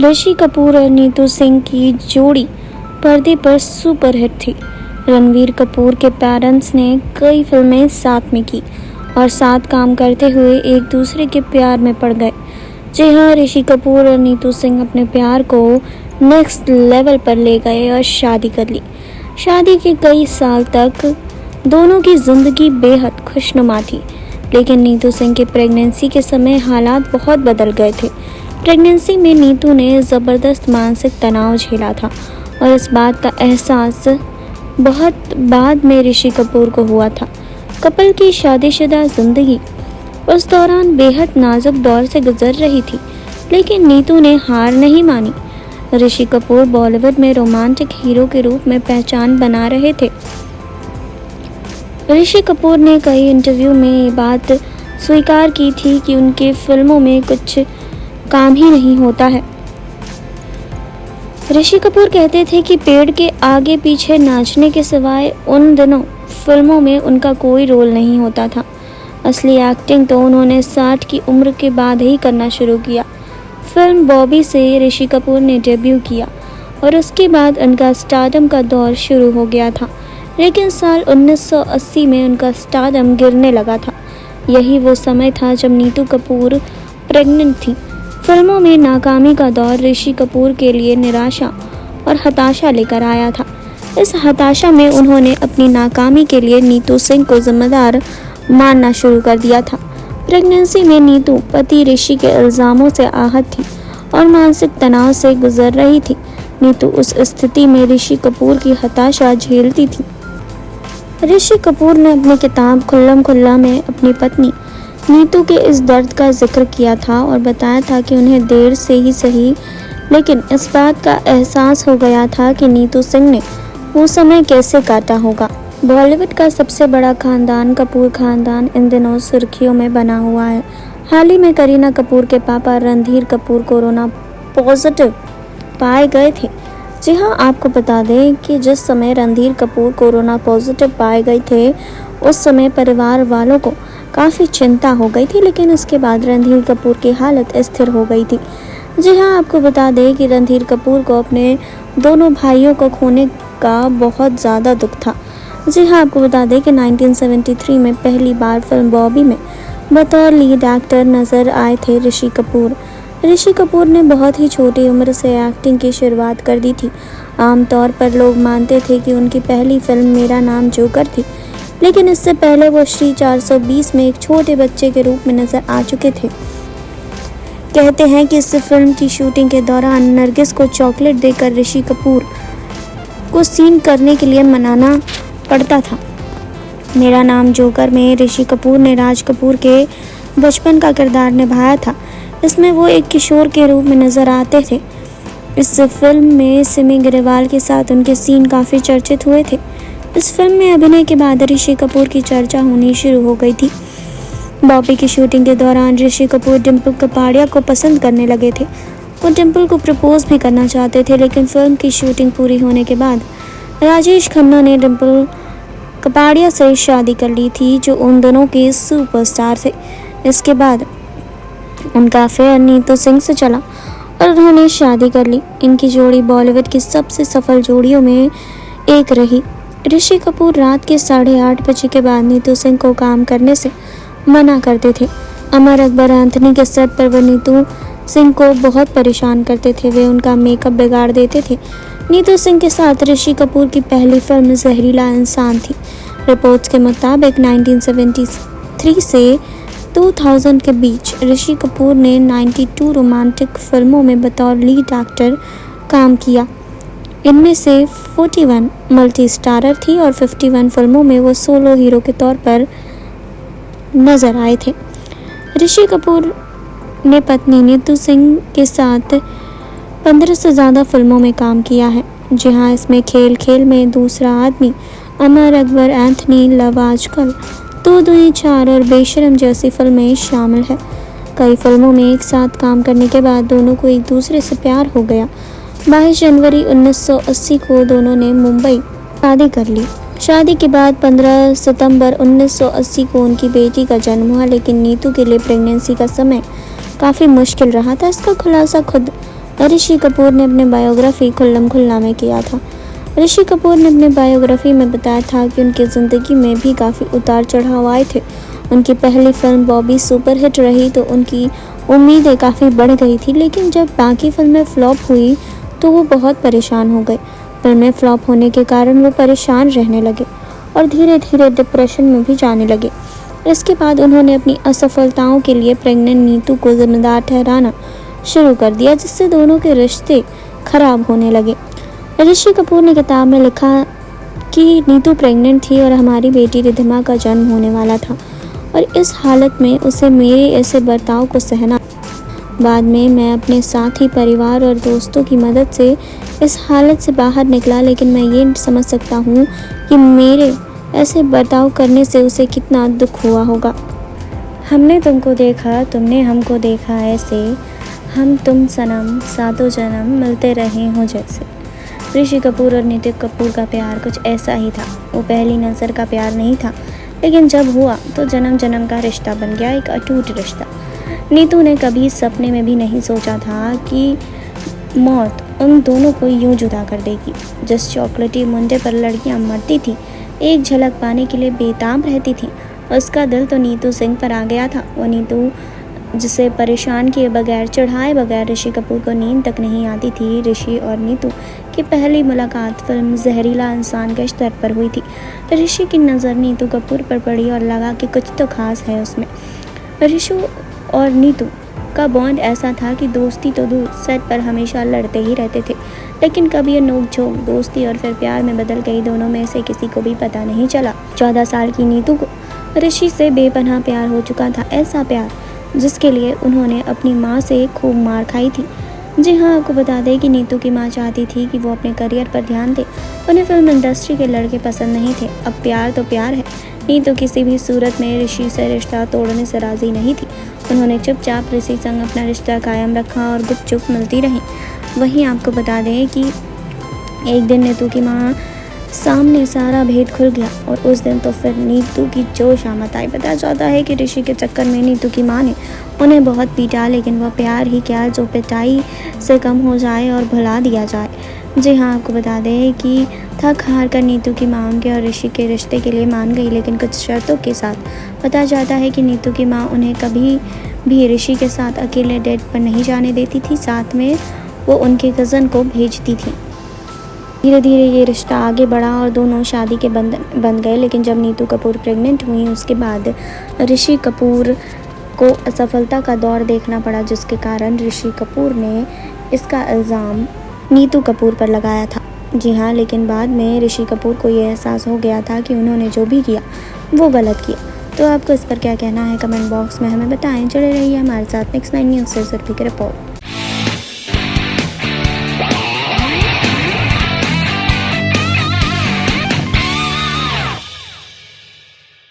ऋषि कपूर और नीतू सिंह की जोड़ी पर्दे पर सुपरहिट थी। रणबीर कपूर के पेरेंट्स ने कई फिल्में साथ में की और साथ काम करते हुए एक दूसरे के प्यार में पड़ गए। जी हाँ, ऋषि कपूर और नीतू सिंह अपने प्यार को नेक्स्ट लेवल पर ले गए और शादी कर ली। शादी के कई साल तक दोनों की जिंदगी बेहद खुशनुमा थी, लेकिन नीतू सिंह की प्रेगनेंसी के समय हालात बहुत बदल गए थे। प्रेगनेंसी में नीतू ने ज़बरदस्त मानसिक तनाव झेला था और इस बात का एहसास बहुत बाद में ऋषि कपूर को हुआ था। कपल की शादीशुदा जिंदगी उस दौरान बेहद नाजुक दौर से गुजर रही थी, लेकिन नीतू ने हार नहीं मानी। ऋषि कपूर बॉलीवुड में रोमांटिक हीरो के रूप में पहचान बना रहे थे। ऋषि कपूर ने कई इंटरव्यू में ये बात स्वीकार की थी कि उनके फिल्मों में कुछ काम ही नहीं होता है। ऋषि कपूर कहते थे कि पेड़ के आगे पीछे नाचने के सिवाय उन दिनों फिल्मों में उनका कोई रोल नहीं होता था। असली एक्टिंग तो उन्होंने 60 की उम्र के बाद ही करना शुरू किया। फिल्म बॉबी से ऋषि कपूर ने डेब्यू किया और उसके बाद उनका स्टारडम का दौर शुरू हो गया था, लेकिन साल 1980 में उनका स्टारडम गिरने लगा था। यही वो समय था जब नीतू कपूर प्रेग्नेंट थी। फिल्मों में नाकामी का दौर ऋषि कपूर के लिए निराशा और हताशा लेकर आया था। इस हताशा में उन्होंने अपनी नाकामी के लिए नीतू सिंह को जिम्मेदार मानना शुरू कर दिया था। प्रेगनेंसी में नीतू पति ऋषि के इल्ज़ामों से आहत थी और मानसिक तनाव से गुजर रही थी। नीतू उस स्थिति में ऋषि कपूर की हताशा झेलती थी। ऋषि कपूर ने अपनी किताब खुल्लम खुल्ला में अपनी पत्नी नीतू के इस दर्द का जिक्र किया था और बताया था कि उन्हें देर से ही सही, लेकिन इस बात का एहसास हो गया था कि नीतू सिंह ने वो समय कैसे काटा होगा। बॉलीवुड का सबसे बड़ा खानदान कपूर खानदान इन दिनों सुर्खियों में बना हुआ है। हाल ही में करीना कपूर के पापा रणधीर कपूर कोरोना पॉजिटिव पाए गए थे। जी हाँ, आपको बता दें कि जिस समय रणधीर कपूर कोरोना पॉजिटिव पाए गए थे, उस समय परिवार वालों को काफ़ी चिंता हो गई थी, लेकिन उसके बाद रणधीर कपूर की हालत स्थिर हो गई थी। जी हाँ, आपको बता दें कि रणधीर कपूर को अपने दोनों भाइयों को खोने का बहुत ज़्यादा दुख था। जी हाँ, आपको बता दें कि 1973 में पहली बार फिल्म बॉबी में बतौर लीड एक्टर नज़र आए थे ऋषि कपूर। ऋषि कपूर ने बहुत ही छोटी उम्र से एक्टिंग की शुरुआत कर दी थी। आमतौर पर लोग मानते थे कि उनकी पहली फिल्म मेरा नाम जोकर थी, लेकिन इससे पहले वो श्री 420 में एक छोटे बच्चे के रूप में नजर आ चुके थे। कहते हैं कि इस फिल्म की शूटिंग के दौरान नरगिस को चॉकलेट देकर ऋषि कपूर को सीन करने के लिए मनाना पड़ता था। मेरा नाम जोकर में ऋषि कपूर ने राज कपूर के बचपन का किरदार निभाया था। इसमें वो एक किशोर के रूप में नजर आते थे। इस फिल्म में सिमी ग्रेवाल के साथ उनके सीन काफ़ी चर्चित हुए थे। इस फिल्म में अभिनय के बाद ऋषि कपूर की चर्चा होनी शुरू हो गई थी। बॉबी की शूटिंग के दौरान ऋषि कपूर डिम्पल कपाड़िया को पसंद करने लगे थे। वो डिम्पल को प्रपोज भी करना चाहते थे, लेकिन फिल्म की शूटिंग पूरी होने के बाद राजेश खन्ना ने डिम्पल कपाड़िया से शादी कर ली थी, जो उन दोनों के सुपरस्टार थे। इसके बाद उनका अफेयर नीतू सिंह से चला और उन्होंने शादी कर ली। इनकी जोड़ी बॉलीवुड की सबसे सफल जोड़ियों में एक रही। ऋषि कपूर रात के 8:30 बजे के बाद नीतू सिंह को काम करने से मना करते थे। अमर अकबर एंथनी के सेट पर वो नीतू सिंह को बहुत परेशान करते थे। वे उनका मेकअप बिगाड़ देते थे। नीतू सिंह के साथ ऋषि कपूर की पहली फिल्म जहरीला इंसान थी। रिपोर्ट्स के मुताबिक 1973 से 2000 के बीच ऋषि कपूर ने 92 रोमांटिक फिल्मों में बतौर लीड एक्टर काम किया। इनमें से 41 मल्टी स्टारर थी और 51 फिल्मों में वो सोलो हीरो के तौर पर नजर आए थे। ऋषि कपूर ने पत्नी नीतू सिंह के साथ 15 से ज़्यादा फिल्मों में काम किया है। जी हाँ, इसमें खेल खेल में दूसरा आदमी, अमर अकबर एंथनी, लव आजकल, दो दुई चार और बेशरम जैसी फिल्में शामिल है। कई फिल्मों में एक साथ काम करने के बाद दोनों को एक दूसरे से प्यार हो गया। 22 जनवरी 1980 को दोनों ने मुंबई शादी कर ली। शादी के बाद 15 सितंबर 1980 को उनकी बेटी का जन्म हुआ, लेकिन नीतू के लिए प्रेगनेंसी का समय काफ़ी मुश्किल रहा था। इसका खुलासा खुद ऋषि कपूर ने अपने बायोग्राफी खुल्लम खुल्ला में किया था। ऋषि कपूर ने अपने बायोग्राफी में बताया था कि उनकी ज़िंदगी में भी काफ़ी उतार चढ़ाव आए थे। उनकी पहली फिल्म बॉबी सुपरहिट रही तो उनकी उम्मीदें काफ़ी बढ़ गई थी, लेकिन जब बाकी फिल्में फ्लॉप हुई तो वो बहुत परेशान हो गए। फिल्में फ्लॉप होने के कारण वो परेशान रहने लगे और धीरे धीरे डिप्रेशन में भी जाने लगे। इसके बाद उन्होंने अपनी असफलताओं के लिए प्रेग्नेंट नीतू को जिम्मेदार ठहराना शुरू कर दिया, जिससे दोनों के रिश्ते खराब होने लगे। ऋषि कपूर ने किताब में लिखा कि नीतू प्रेग्नेंट थी और हमारी बेटी रिद्धिमा का जन्म होने वाला था और इस हालत में उसे मेरे ऐसे बर्ताव को सहना। बाद में मैं अपने साथी, परिवार और दोस्तों की मदद से इस हालत से बाहर निकला, लेकिन मैं ये समझ सकता हूँ कि मेरे ऐसे बर्ताव करने से उसे कितना दुख हुआ होगा। हमने तुमको देखा, तुमने हमको देखा, ऐसे हम तुम सनम सातों जन्म मिलते रहे हों जैसे। ऋषि कपूर और नीतू कपूर का प्यार कुछ ऐसा ही था। वो पहली नज़र का प्यार नहीं था, लेकिन जब हुआ तो जन्म जन्म का रिश्ता बन गया, एक अटूट रिश्ता। नीतू ने कभी सपने में भी नहीं सोचा था कि मौत उन दोनों को यूं जुदा कर देगी। जिस चॉकलेटी मुंडे पर लड़कियां मरती थी, एक झलक पाने के लिए बेताब रहती थी, उसका दिल तो नीतू सिंह पर आ गया था। वो नीतू जिसे परेशान किए बगैर, चढ़ाए बगैर ऋषि कपूर को नींद तक नहीं आती थी। ऋषि और नीतू की पहली मुलाकात फिल्म जहरीला इंसान के स्तर पर हुई थी। ऋषि की नज़र नीतू कपूर पर पड़ी और लगा कि कुछ तो खास है उसमें। ऋषि और नीतू का बॉन्ड ऐसा था कि दोस्ती तो दूर, सेट पर हमेशा लड़ते ही रहते थे, लेकिन कभी ये नोक-झोंक दोस्ती और फिर प्यार में बदल गई। दोनों में से किसी को भी पता नहीं चला। 14 साल की नीतू को ऋषि से बेपनाह प्यार हो चुका था, ऐसा प्यार जिसके लिए उन्होंने अपनी माँ से खूब मार खाई थी। जी हाँ, आपको बता दें कि नीतू की माँ चाहती थी कि वो अपने करियर पर ध्यान दे। उन्हें फिल्म इंडस्ट्री के लड़के पसंद नहीं थे। अब प्यार तो प्यार है। नीतू किसी भी सूरत में ऋषि से रिश्ता तोड़ने से राज़ी नहीं थी। उन्होंने चुपचाप ऋषि संग अपना रिश्ता कायम रखा और गुपचुप मिलती रहीं। वहीं आपको बता दें कि एक दिन नीतू की माँ सामने सारा भेद खुल गया और उस दिन तो फिर नीतू की जोश आमद आई। पता चलता है कि ऋषि के चक्कर में नीतू की माँ ने उन्हें बहुत पीटा, लेकिन वह प्यार ही क्या जो पिटाई से कम हो जाए और भुला दिया जाए। जी हाँ, आपको बता दें कि थक हार कर नीतू की माँ उनके और ऋषि के रिश्ते के लिए मान गई, लेकिन कुछ शर्तों के साथ। पता जाता है कि नीतू की माँ उन्हें कभी भी ऋषि के साथ अकेले डेट पर नहीं जाने देती थी, साथ में वो उनके कज़न को भेजती थी। धीरे धीरे ये रिश्ता आगे बढ़ा और दोनों शादी के बन गए, लेकिन जब नीतू कपूर प्रेग्नेंट हुई उसके बाद ऋषि कपूर को असफलता का दौर देखना पड़ा, जिसके कारण ऋषि कपूर ने इसका इल्ज़ाम नीतू कपूर पर लगाया था। जी हाँ, लेकिन बाद में ऋषि कपूर को ये एहसास हो गया था कि उन्होंने जो भी किया वो गलत किया। तो आपको इस पर क्या कहना है कमेंट बॉक्स में हमें बताएं। जुड़े रहिए हमारे साथ नेक्स्ट 9 न्यूज़ से की रिपोर्ट।